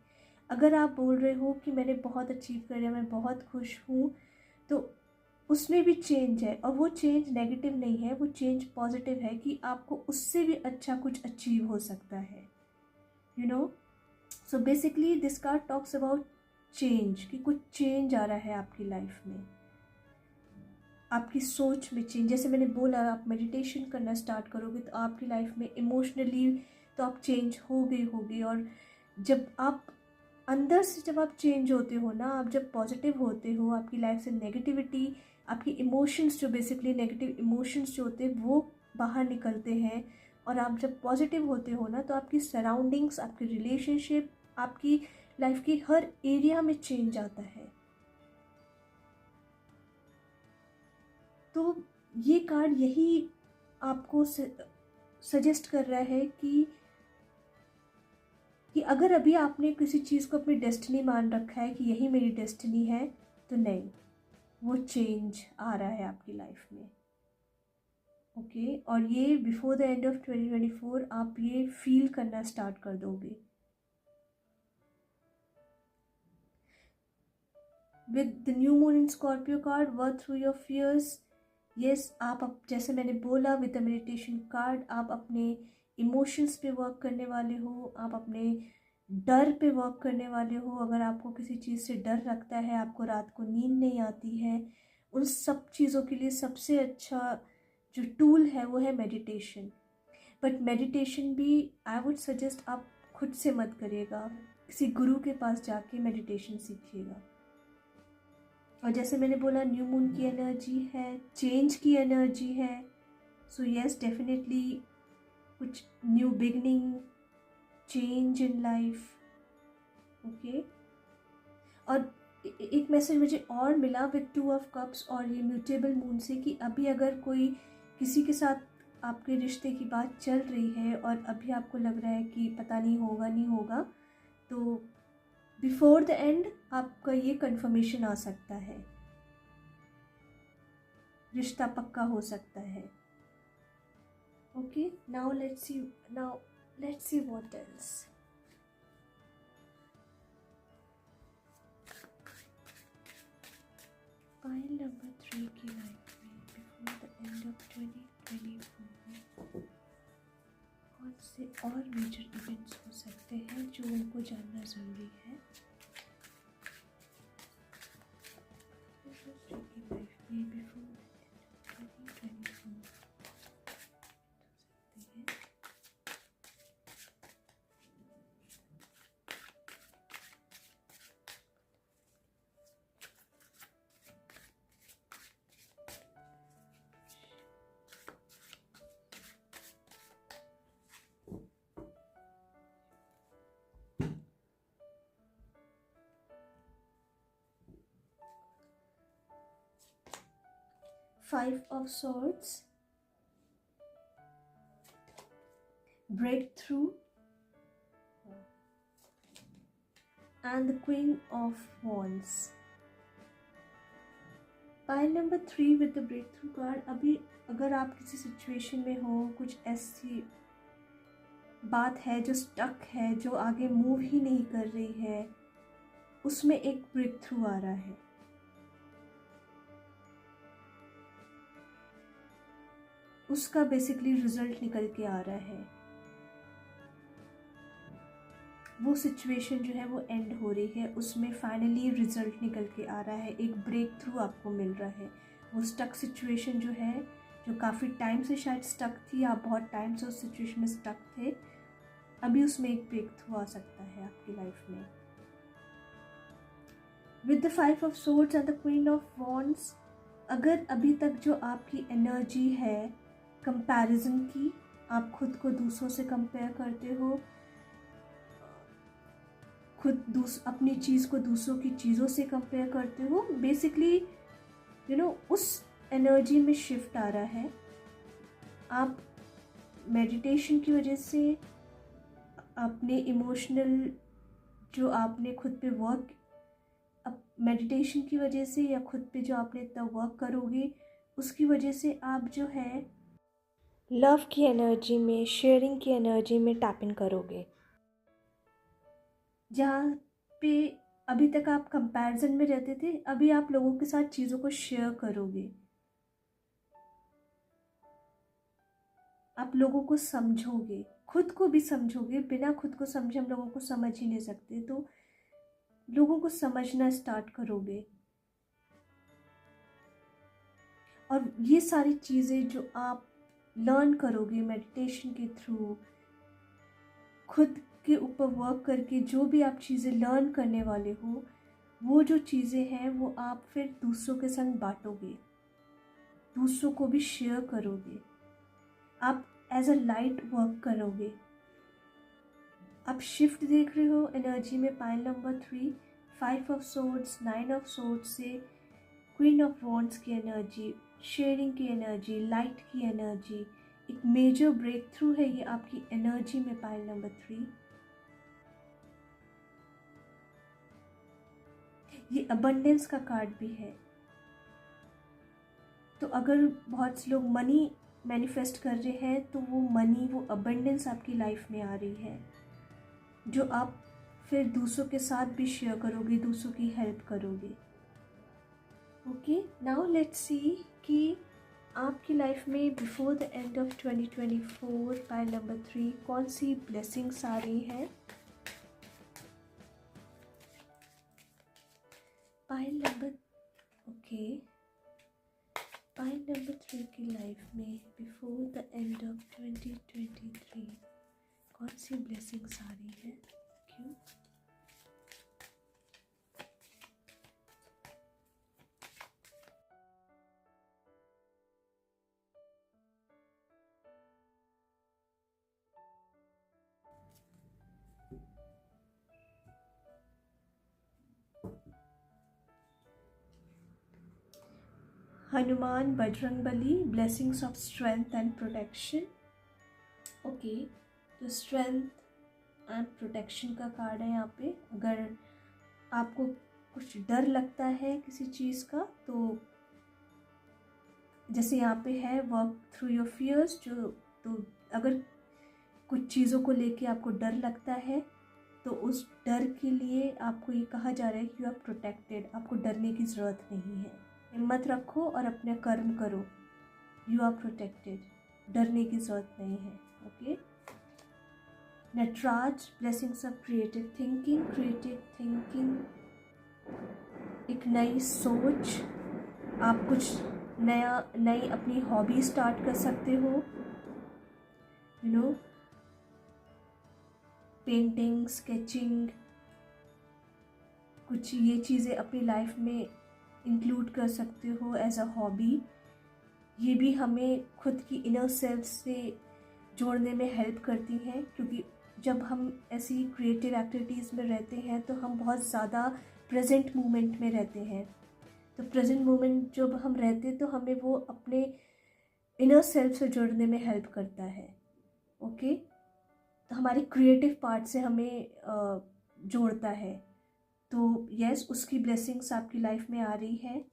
अगर आप बोल रहे हो कि मैंने बहुत अचीव कर लिया, मैं बहुत खुश हूँ, तो उसमें भी चेंज है, और वो चेंज नेगेटिव नहीं है, वो चेंज पॉजिटिव है कि आपको उससे भी अच्छा कुछ अचीव हो सकता है, you know. So basically this card talks about change, कि कुछ चेंज आ रहा है आपकी लाइफ में, आपकी सोच में चेंज। जैसे मैंने बोला, आप मेडिटेशन करना स्टार्ट करोगे तो आपकी लाइफ में इमोशनली तो आप चेंज होगे। और जब आप अंदर से जब आप चेंज होते हो ना, आप जब पॉजिटिव होते हो, आपकी लाइफ से नेगेटिविटी, आपकी इमोशंस जो बेसिकली नेगेटिव इमोशंस जो होते हैं वो बाहर निकलते हैं। और आप जब पॉजिटिव होते हो ना, तो आपकी सराउंडिंग्स, आपकी रिलेशनशिप, आपकी लाइफ की हर एरिया में चेंज आता है। तो ये कार्ड यही आपको सजेस्ट कर रहा है कि अगर अभी आपने किसी चीज़ को अपनी डेस्टिनी मान रखा है कि यही मेरी डेस्टिनी है, तो नहीं, वो चेंज आ रहा है आपकी लाइफ में। ओके, और ये बिफोर द एंड ऑफ 2024 आप ये फील करना स्टार्ट कर दोगे। With the new moon in Scorpio card, work through your fears. Yes, आप जैसे मैंने बोला, विद द मेडिटेशन कार्ड आप अपने इमोशंस पे वर्क करने वाले हो, आप अपने डर पे वर्क करने वाले हो। अगर आपको किसी चीज़ से डर लगता है, आपको रात को नींद नहीं आती है, उन सब चीज़ों के लिए सबसे अच्छा जो टूल है वो है मेडिटेशन। बट मेडिटेशन भी आई वुड सजेस्ट आप खुद से मत करिएगा, किसी गुरु के पास जाके मेडिटेशन सीखिएगा। और जैसे मैंने बोला, न्यू मून की एनर्जी है, चेंज की एनर्जी है। सो यस, डेफिनेटली कुछ new beginning, change in life. Okay, और एक मैसेज मुझे और मिला विद 2 ऑफ कप्स और ये म्यूटेबल मून से, कि अभी अगर कोई किसी के साथ आपके रिश्ते की बात चल रही है और अभी आपको लग रहा है कि पता नहीं होगा नहीं होगा, तो बिफोर द एंड आपका ये कंफर्मेशन आ सकता है, रिश्ता पक्का हो सकता है। Okay, now let's see what else. Pile number 3 की लाइफ में बिफोर द एंड ऑफ 2024 कौन से और मेजर इवेंट्स हो सकते हैं जो उनको जानना ज़रूरी है। लाइफ में बिफोर द एंड ऑफ 2024 हो सकते हैं। 5 of Swords, breakthrough, and the Queen of Wands. Pile number 3 with the breakthrough card. अभी अगर आप किसी सिचुएशन में हो, कुछ ऐसी बात है जो स्टक है, जो आगे मूव ही नहीं कर रही है, उसमें एक ब्रेक थ्रू आ रहा है। उसका बेसिकली रिजल्ट निकल के आ रहा है। वो सिचुएशन जो है वो एंड हो रही है, उसमें फाइनली रिजल्ट निकल के आ रहा है, एक ब्रेक थ्रू आपको मिल रहा है। वो स्टक सिचुएशन जो है, जो काफ़ी टाइम से शायद स्टक थी, आप बहुत टाइम से उस सिचुएशन में स्टक थे, अभी उसमें एक ब्रेक थ्रू आ सकता है आपकी लाइफ में। With the 5 of swords and the queen of wands, अगर अभी तक जो आपकी एनर्जी है कंपैरिजन की, आप खुद को दूसरों से कंपेयर करते हो, अपनी चीज़ को दूसरों की चीज़ों से कंपेयर करते हो, बेसिकली उस एनर्जी में शिफ्ट आ रहा है। आप मेडिटेशन की वजह से अपने इमोशनल जो आपने खुद पे वर्क, मेडिटेशन की वजह से या खुद पे जो आपने इतना वर्क करोगे, उसकी वजह से आप जो है लव की एनर्जी में, शेयरिंग की एनर्जी में टैप इन करोगे। जहाँ पे अभी तक आप कंपैरिजन में रहते थे, अभी आप लोगों के साथ चीज़ों को शेयर करोगे, आप लोगों को समझोगे, खुद को भी समझोगे। बिना खुद को समझे हम लोगों को समझ ही नहीं सकते, तो लोगों को समझना स्टार्ट करोगे। और ये सारी चीज़ें जो आप लर्न करोगे मेडिटेशन के थ्रू, खुद के ऊपर वर्क करके, जो भी आप चीज़ें लर्न करने वाले हो, वो जो चीज़ें हैं वो आप फिर दूसरों के संग बांटोगे, दूसरों को भी शेयर करोगे। आप एज अ लाइट वर्क करोगे। आप शिफ्ट देख रहे हो एनर्जी में। Pile number 3, 5 of swords, 9 of swords से क्वीन ऑफ वॉन्ड्स की एनर्जी, शेयरिंग की एनर्जी, लाइट की एनर्जी, एक मेजर ब्रेक थ्रू है ये आपकी एनर्जी में। पाइल नंबर 3 ये अबंडेंस का कार्ड भी है। तो अगर बहुत से लोग मनी मैनिफेस्ट कर रहे हैं, तो वो मनी, वो अबंडेंस आपकी लाइफ में आ रही है, जो आप फिर दूसरों के साथ भी शेयर करोगे, दूसरों की हेल्प करोगे। ओके, नाउ लेट्स सी कि आपकी लाइफ में before the end of 2024 pile number 3 कौन सी ब्लेसिंग्स आ रही है। पाइल नंबर पाइल नंबर 3 की लाइफ में बिफोर द एंड ऑफ 2023 कौन सी ब्लेसिंग्स आ रही है, क्यों? Hanuman, Bajrangbali, blessings of strength and protection. Okay, तो स्ट्रेंथ एंड प्रोटेक्शन का कार्ड है यहाँ पे। अगर आपको कुछ डर लगता है किसी चीज़ का, तो जैसे यहाँ पे है वर्क थ्रू योर फियर्स, तो अगर कुछ चीज़ों को लेके आपको डर लगता है, तो उस डर के लिए आपको ये कहा जा रहा है कि यू आर प्रोटेक्टेड, आपको डरने की ज़रूरत नहीं है। हिम्मत रखो और अपने कर्म करो, यू आर प्रोटेक्टेड, डरने की ज़रूरत नहीं है। Okay, Nataraj, blessings of creative thinking, एक नई सोच, आप कुछ नई अपनी हॉबी स्टार्ट कर सकते हो, पेंटिंग, स्केचिंग, कुछ ये चीज़ें अपनी लाइफ में इंक्लूड कर सकते हो एज अ हॉबी। ये भी हमें खुद की इनर सेल्फ से जोड़ने में हेल्प करती हैं, क्योंकि जब हम ऐसी क्रिएटिव एक्टिविटीज़ में रहते हैं तो हम बहुत ज़्यादा प्रेजेंट मोमेंट में रहते हैं। तो प्रेजेंट मोमेंट जब हम रहते हैं तो हमें वो अपने इनर सेल्फ से जुड़ने में हेल्प करता है। ओके, तो हमारी क्रिएटिव पार्ट से हमें जोड़ता है। तो यस, उसकी ब्लेसिंग्स आपकी लाइफ में आ रही है।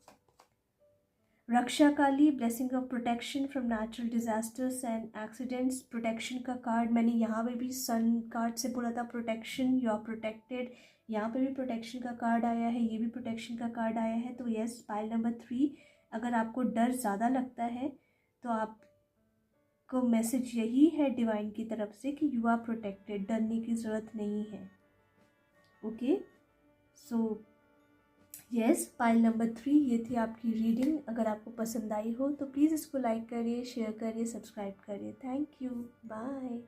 Raksha Kali, blessing of protection from natural disasters and accidents. Protection का कार्ड मैंने यहाँ पे भी सन कार्ड से बोला था, प्रोटेक्शन, यू आर प्रोटेक्टेड। यहाँ पे भी प्रोटेक्शन का कार्ड आया है, ये भी प्रोटेक्शन का कार्ड आया है। तो यस, पाइल नंबर 3, अगर आपको डर ज़्यादा लगता है तो आपको मैसेज यही है डिवाइन की तरफ से कि यू आर प्रोटेक्टेड, डरने की ज़रूरत नहीं है। Okay, so yes, pile number 3 ये थी आपकी रीडिंग। अगर आपको पसंद आई हो तो प्लीज़ इसको लाइक करिए, शेयर करिए, सब्सक्राइब करिए। Thank you, bye.